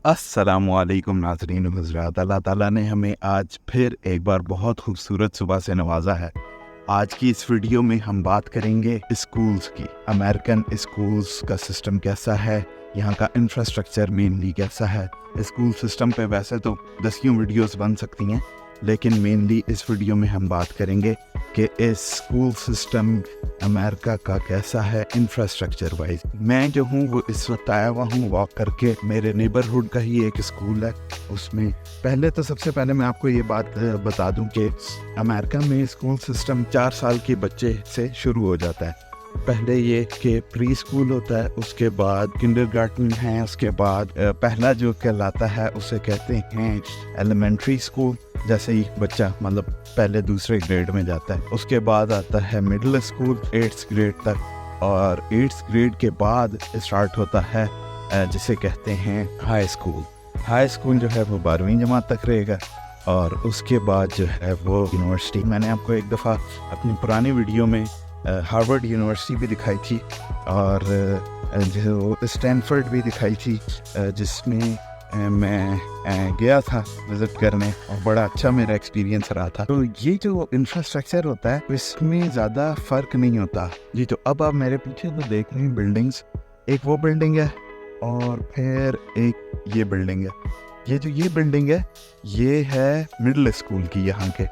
अस्सलामुअलैकुम नाज़रीन हज़रात। अल्लाह ताला ने हमें आज फिर एक बार बहुत खूबसूरत सुबह से नवाजा है। आज की इस वीडियो में हम बात करेंगे स्कूल्स की। अमेरिकन स्कूल्स का सिस्टम कैसा है, यहाँ का इंफ्रास्ट्रक्चर मेनली कैसा है। स्कूल सिस्टम पे वैसे तो दसियों वीडियोस बन सकती हैं, लेकिन मेनली इस वीडियो में हम बात करेंगे कि इस स्कूल सिस्टम अमेरिका का कैसा है इंफ्रास्ट्रक्चर वाइज। मैं जो हूँ वो इस वक्त आया हुआ हूँ वॉक करके, मेरे नेबरहुड का ही एक स्कूल है। उसमें सबसे पहले मैं आपको ये बात बता दूं कि अमेरिका में स्कूल सिस्टम 4 साल के बच्चे से शुरू हो जाता है। पहले ये कि प्री स्कूल होता है, उसके बाद किंडरगार्टन है, उसके बाद पहला जो कहलाता है उसे कहते हैं एलिमेंट्री स्कूल, जैसे ही बच्चा मतलब पहले दूसरे ग्रेड में जाता है। उसके बाद आता है मिडिल स्कूल 8th ग्रेड तक, और 8th ग्रेड के बाद स्टार्ट होता है जिसे कहते हैं हाई स्कूल। हाई स्कूल जो है वो 12वीं जमात तक रहेगा, और उसके बाद जो है वो यूनिवर्सिटी। मैंने आपको एक दफ़ा अपनी पुरानी वीडियो में हार्वर्ड यूनिवर्सिटी भी दिखाई थी, और जो स्टैनफोर्ड भी दिखाई थी, जिसमें मैं गया था विज़िट करने, और बड़ा अच्छा मेरा एक्सपीरियंस रहा था। तो ये जो इंफ्रास्ट्रक्चर होता है इसमें ज़्यादा फ़र्क नहीं होता जी। तो अब आप मेरे पीछे तो देख रहे हैं बिल्डिंग्स, एक वो बिल्डिंग है और फिर एक ये बिल्डिंग है। ये बिल्डिंग है ये है मिडिल स्कूल की यहाँ के,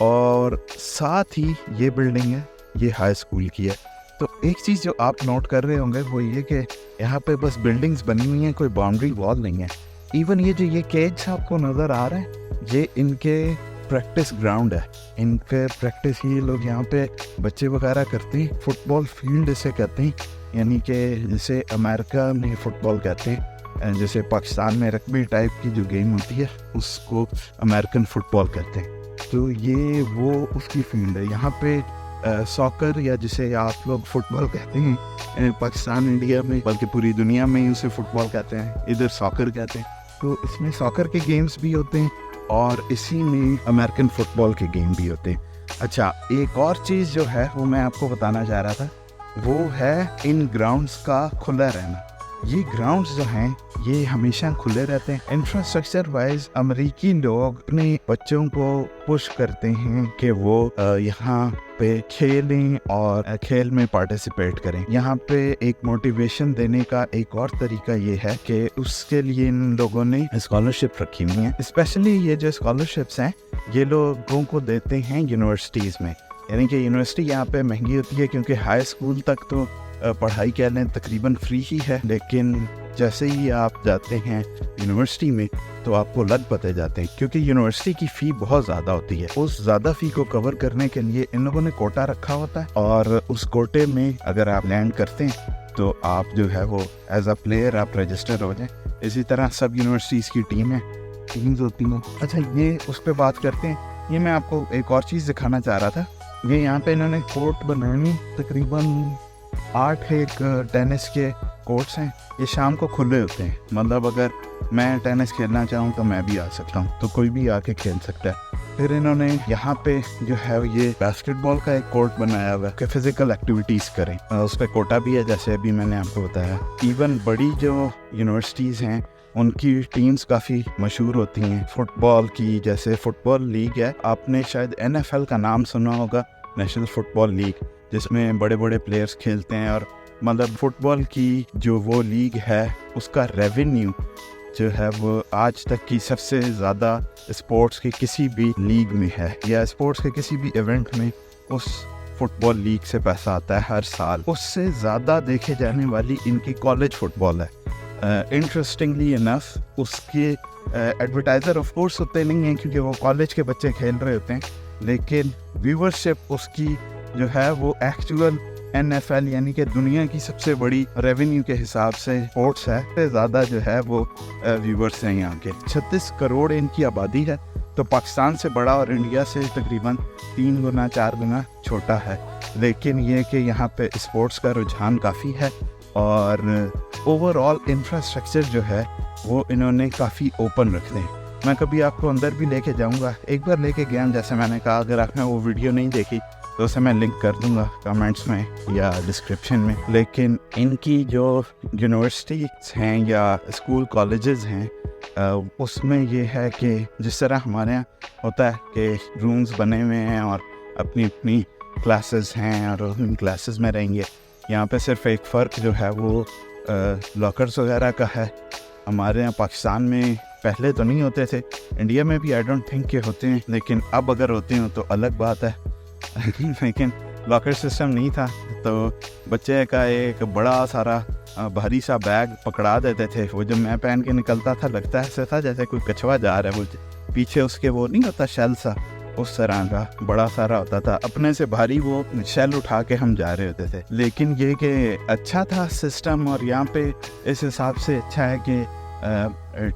और साथ ही ये बिल्डिंग है ये हाई स्कूल की है। तो एक चीज़ जो आप नोट कर रहे होंगे वो ये कि यहाँ पे बस बिल्डिंग्स बनी हुई हैं, कोई बाउंड्री वॉल नहीं है। इवन ये केज आपको नज़र आ रहा है, ये इनके प्रैक्टिस ग्राउंड है। इनके प्रैक्टिस ये लोग यहाँ पे बच्चे वगैरह करते हैं। फुटबॉल फील्ड इसे कहते हैं, यानी कि जिसे अमेरिका में फ़ुटबॉल कहते हैं, जैसे पाकिस्तान में रग्बी टाइप की जो गेम होती है उसको अमेरिकन फ़ुटबॉल कहते हैं। तो ये वो उसकी फील्ड है। यहाँ पे सॉकर, या जिसे आप लोग फुटबॉल कहते हैं पाकिस्तान, इंडिया में, बल्कि पूरी दुनिया में ही उसे फुटबॉल कहते हैं, इधर सॉकर कहते हैं। तो इसमें सॉकर के गेम्स भी होते हैं और इसी में अमेरिकन फ़ुटबॉल के गेम भी होते हैं। अच्छा, एक और चीज़ जो है वो मैं आपको बताना चाह रहा था, वो है इन ग्राउंड्स का खुला रहना। ये ग्राउंड्स जो हैं ये हमेशा खुले रहते हैं। इंफ्रास्ट्रक्चर वाइज अमेरिकी लोग अपने बच्चों को पुश करते हैं कि वो यहाँ पे खेलें और खेल में पार्टिसिपेट करें। यहाँ पे एक मोटिवेशन देने का एक और तरीका ये है कि उसके लिए इन लोगों ने स्कॉलरशिप रखी हुई है। स्पेशली ये जो स्कॉलरशिप्स हैं ये लोगों को देते हैं यूनिवर्सिटीज़ में, यानी कि यूनिवर्सिटी यहाँ पे महंगी होती है क्योंकि हाई स्कूल तक तो पढ़ाई कह लें तकरीबन फ्री ही है, लेकिन जैसे ही आप जाते हैं यूनिवर्सिटी में तो आपको लग पते जाते हैं, क्योंकि यूनिवर्सिटी की फ़ी बहुत ज़्यादा होती है। उस ज़्यादा फ़ी को कवर करने के लिए इन लोगों ने कोटा रखा होता है, और उस कोटे में अगर आप लैंड करते हैं तो आप जो है वो एज अ प्लेयर आप रजिस्टर हो जाएं। इसी तरह सब यूनिवर्सिटीज़ की टीम्स होती हैं। अच्छा, ये उस पर बात करते हैं। ये मैं आपको एक और चीज़ दिखाना चाह रहा था। ये यहाँ पे इन्होंने कोर्ट बनाए, तकरीबन 8 एक टेनिस के कोर्ट्स हैं। ये शाम को खुले होते हैं, मतलब अगर मैं टेनिस खेलना चाहूँ तो मैं भी आ सकता हूँ, तो कोई भी आके खेल सकता है। फिर इन्होंने यहाँ पे जो है ये बास्केटबॉल का एक कोर्ट बनाया हुआ है कि फिजिकल एक्टिविटीज़ करें। उस पर कोटा भी है, जैसे अभी मैंने आपको बताया। इवन बड़ी जो यूनिवर्सिटीज़ हैं उनकी टीम्स काफ़ी मशहूर होती हैं फुटबॉल की। जैसे फुटबॉल लीग है, आपने शायद NFL का नाम सुना होगा, नेशनल फुटबॉल लीग, जिसमें बड़े बड़े प्लेयर्स खेलते हैं। और मतलब फुटबॉल की जो वो लीग है उसका रेवेन्यू जो है वो आज तक की सबसे ज़्यादा स्पोर्ट्स के किसी भी लीग में है, या स्पोर्ट्स के किसी भी इवेंट में उस फुटबॉल लीग से पैसा आता है हर साल। उससे ज़्यादा देखे जाने वाली इनकी कॉलेज फुटबॉल है। इंटरेस्टिंगली इनफ उसके एडवर्टाइज़र ऑफ कोर्स होते नहीं हैं क्योंकि वो कॉलेज के बच्चे खेल रहे होते हैं, लेकिन व्यूवरशिप उसकी जो है वो एक्चुअल NFL यानी कि दुनिया की सबसे बड़ी रेवेन्यू के हिसाब से स्पोर्ट्स है, सबसे ज़्यादा जो है वो व्यूवर्स हैं यहाँ के। 36 करोड़ इनकी आबादी है, तो पाकिस्तान से बड़ा और इंडिया से तकरीबन 3 गुना 4 गुना छोटा है। लेकिन ये कि यहाँ पे स्पोर्ट्स का रुझान काफ़ी है, और ओवरऑल इंफ्रास्ट्रक्चर जो है वो इन्होंने काफ़ी ओपन रखते हैं। मैं कभी आपको अंदर भी लेके जाऊँगा, एक बार लेके गया, जैसे मैंने कहा। अगर आपने वो वीडियो नहीं देखी तो उसे मैं लिंक कर दूंगा कमेंट्स में या डिस्क्रिप्शन में। लेकिन इनकी जो यूनिवर्सिटीज़ हैं या स्कूल कॉलेजेस हैं اس میں یہ ہے کہ جس طرح ہمارے یہاں ہوتا ہے کہ رومز بنے ہوئے ہیں اور اپنی اپنی کلاسز ہیں اور ان کلاسز میں رہیں گے. یہاں پہ صرف ایک فرق جو ہے وہ لاکرز وغیرہ کا ہے. ہمارے یہاں پاکستان میں پہلے تو نہیں ہوتے تھے, انڈیا میں بھی آئی ڈونٹ تھنک کہ ہوتے ہیں, لیکن اب اگر ہوتے ہیں تو الگ بات ہے. لیکن لاکر سسٹم نہیں تھا تو بچے کا ایک بڑا سارا بھاری سا بیگ پکڑا دیتے تھے. وہ جب میں پہن کے نکلتا تھا لگتا ایسا تھا جیسے کوئی کچھوا جا رہا ہے, وہ پیچھے اس کے وہ نہیں ہوتا شیل سا, اس طرح کا بڑا سارا ہوتا تھا. اپنے سے بھاری وہ شیل اٹھا کے ہم جا رہے ہوتے تھے. لیکن یہ کہ اچھا تھا سسٹم, اور یہاں پہ اس حساب سے اچھا ہے کہ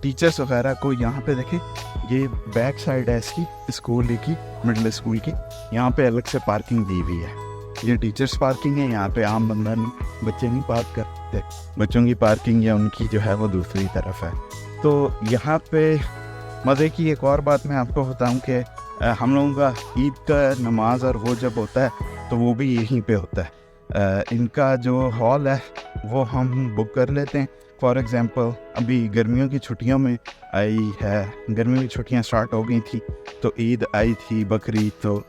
ٹیچرز وغیرہ کو یہاں پہ دیکھیں, یہ بیک سائڈ ہے اس کی اسکول کی, مڈل اسکول کی, یہاں پہ الگ سے پارکنگ دی ہوئی ہے. یہ ٹیچرز پارکنگ ہے, یہاں پہ عام بندہ نہیں, بچے نہیں پارک کرتے. بچوں کی پارکنگ یا ان کی جو ہے وہ دوسری طرف ہے. تو یہاں پہ مزے کی ایک اور بات میں آپ کو بتاؤں کہ ہم لوگوں کا عید کا نماز اور وہ جب ہوتا ہے تو وہ بھی یہیں پہ ہوتا ہے. ان کا جو ہال ہے وہ ہم بک کر لیتے ہیں. فار ایگزامپل ابھی گرمیوں کی چھٹیوں میں آئی ہے, گرمیوں کی چھٹیاں سٹارٹ ہو گئی تھی تو عید آئی تھی, بقرعید, تو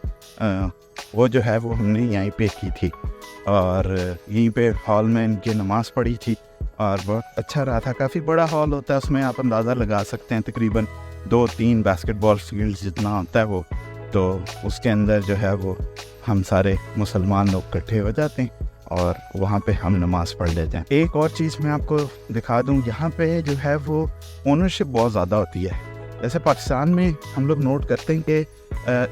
وہ جو ہے وہ ہم نے یہیں پہ کی تھی اور یہیں پہ ہال میں ان کی نماز پڑھی تھی اور بہت اچھا رہا تھا. کافی بڑا ہال ہوتا ہے, اس میں آپ اندازہ لگا سکتے ہیں تقریباً 2-3 باسکٹ بال فیلڈ جتنا ہوتا ہے وہ. تو اس کے اندر جو ہے وہ ہم سارے مسلمان لوگ اکٹھے ہو جاتے ہیں اور وہاں پہ ہم نماز پڑھ لیتے ہیں. ایک اور چیز میں آپ کو دکھا دوں, یہاں پہ جو ہے وہ اونرشپ بہت زیادہ ہوتی ہے. جیسے پاکستان میں ہم لوگ نوٹ کرتے ہیں کہ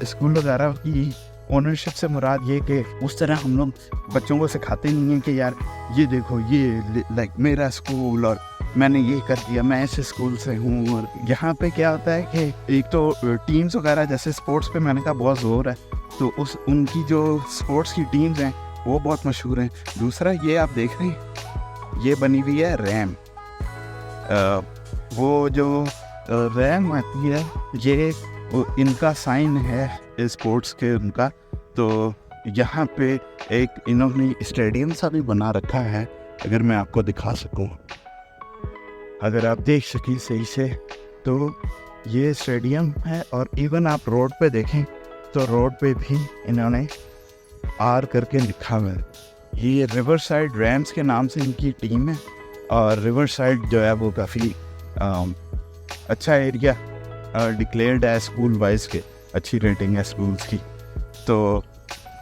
اسکول وغیرہ کی اونرشپ سے مراد یہ کہ اس طرح ہم لوگ بچوں کو سکھاتے نہیں ہیں کہ یار یہ دیکھو یہ لائک میرا اسکول اور میں نے یہ کر دیا, میں اس اسکول سے ہوں. اور یہاں پہ کیا ہوتا ہے کہ ایک تو ٹیمز وغیرہ جیسے اسپورٹس پہ میں نے کہا بہت زور ہے, تو ان کی جو اسپورٹس کی ٹیمز ہیں وہ بہت مشہور ہیں. دوسرا یہ آپ دیکھ رہے ہیں یہ بنی ہوئی ہے ریم, وہ جو ریم آتی ہے یہ ان کا سائن ہے اسپورٹس کے ان کا. تو یہاں پہ ایک انہوں نے اسٹیڈیم سا بھی بنا رکھا ہے, اگر میں آپ کو دکھا سکوں, اگر آپ دیکھ سکیں صحیح سے, تو یہ اسٹیڈیم ہے. اور ایون آپ روڈ پہ دیکھیں تو روڈ پہ بھی انہوں نے آر کر کے لکھا ہوا ہے. یہ ریور سائڈ ریمز کے نام سے ان کی ٹیم ہے, اور ریور سائڈ جو ہے وہ کافی اچھا ایریا ڈکلیئرڈ ہے اسکول وائز کے, اچھی ریٹنگ ہے اسکولس کی. تو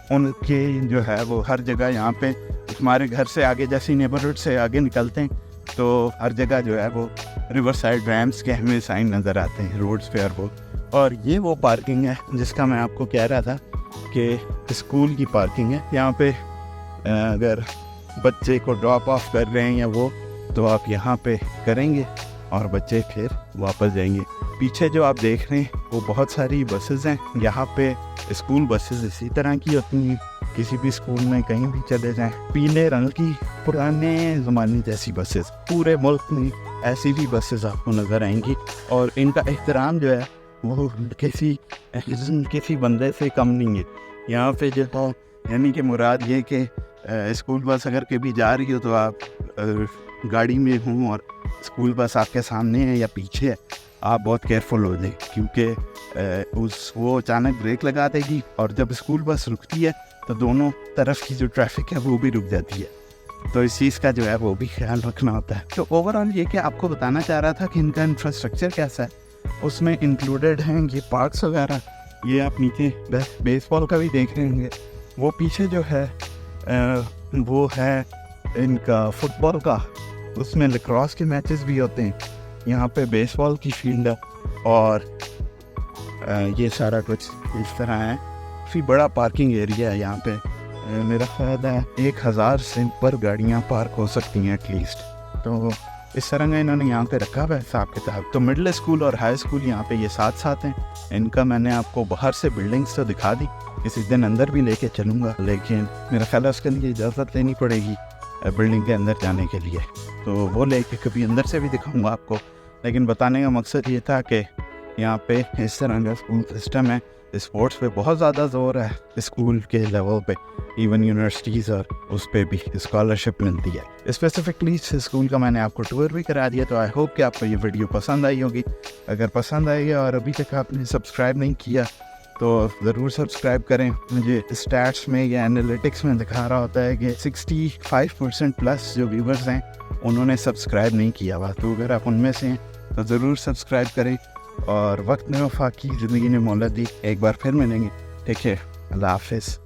ان کے جو ہے وہ ہر جگہ یہاں پہ ہمارے گھر سے آگے جیسے نیبرہڈ سے آگے نکلتے ہیں تو ہر جگہ جو ہے وہ ریور سائڈ ریمز کے ہمیں سائن نظر آتے ہیں روڈز پہ. اور یہ وہ پارکنگ ہے جس کا میں آپ کو کہہ رہا تھا کہ اسکول کی پارکنگ ہے. یہاں پہ اگر بچے کو ڈراپ آف کر رہے ہیں یا وہ, تو آپ یہاں پہ کریں گے اور بچے پھر واپس جائیں گے. پیچھے جو آپ دیکھ رہے ہیں وہ بہت ساری بسز ہیں. یہاں پہ اسکول بسز اسی طرح کی ہوتی ہیں, کسی بھی اسکول میں کہیں بھی چلے جائیں, پیلے رنگ کی پرانے زمانے جیسی بسز. پورے ملک میں ایسی بھی بسز آپ کو نظر آئیں گی, اور ان کا احترام جو ہے وہ کسی بندے سے کم نہیں ہے. یہاں پہ جو ہے یعنی کہ مراد یہ کہ اسکول بس اگر کبھی جا رہی ہو تو آپ گاڑی میں ہوں اور اسکول بس آپ کے سامنے ہے یا پیچھے ہے, آپ بہت کیئرفل ہو جائیں, کیونکہ وہ اچانک بریک لگا دے گی, اور جب اسکول بس رکتی ہے تو دونوں طرف کی جو ٹریفک ہے وہ بھی رک جاتی ہے. تو اس چیز کا جو ہے وہ بھی خیال رکھنا ہوتا ہے. تو اوور آل یہ کہ آپ کو بتانا چاہ رہا تھا کہ ان کا انفراسٹرکچر کیسا ہے. اس میں انکلوڈیڈ ہیں یہ پارکس وغیرہ. یہ آپ نیچے بیس بال کا بھی دیکھ رہے ہوں گے. وہ پیچھے جو ہے وہ ہے ان کا فٹ بال کا, اس میں لیکراس کے میچز بھی ہوتے ہیں. یہاں پہ بیس بال کی فیلڈ ہے, اور یہ سارا کچھ اس طرح ہے. کافی بڑا پارکنگ ایریا ہے یہاں پہ. میرا خیال ہے 1000 سے اوپر گاڑیاں پارک ہو سکتی ہیں ایٹ لیسٹ. تو اس طرح کا انہوں نے یہاں پہ رکھا ہوا ہے حساب کتاب. تو مڈل اسکول اور ہائی اسکول یہاں پہ یہ ساتھ ساتھ ہیں. ان کا میں نے آپ کو باہر سے بلڈنگس تو دکھا دی, کسی دن اندر بھی لے کے چلوں گا, لیکن میرا خیال ہے اس کے لیے اجازت لینی پڑے گی بلڈنگ کے اندر جانے کے لیے. تو وہ لے کے کبھی اندر سے بھی دکھاؤں گا آپ کو. لیکن بتانے کا مقصد یہ تھا کہ یہاں پہ اس طرح کا اسکول سسٹم ہے. اسپورٹس پہ بہت زیادہ زور ہے اسکول کے لیول پہ, ایون یونیورسٹیز اور उस पर भी स्कॉलरशिप मिलती है। स्पेसिफिकली इस स्कूल का मैंने आपको टूर भी करा दिया, तो आई होप कि आपको ये वीडियो पसंद आई होगी। अगर पसंद आई है और अभी तक आपने सब्सक्राइब नहीं किया तो ज़रूर सब्सक्राइब करें। मुझे स्टैट्स में या एनालिटिक्स में दिखा रहा होता है कि 65% प्लस जो व्यूवर्स हैं उन्होंने सब्सक्राइब नहीं किया हुआ, तो अगर आप उनमें से हैं तो ज़रूर सब्सक्राइब करें। और वक्त ने वफा की, ज़िंदगी ने मोहलत दी, एक बार फिर मिलेंगे। ठीक है, अल्लाह हाफिज़।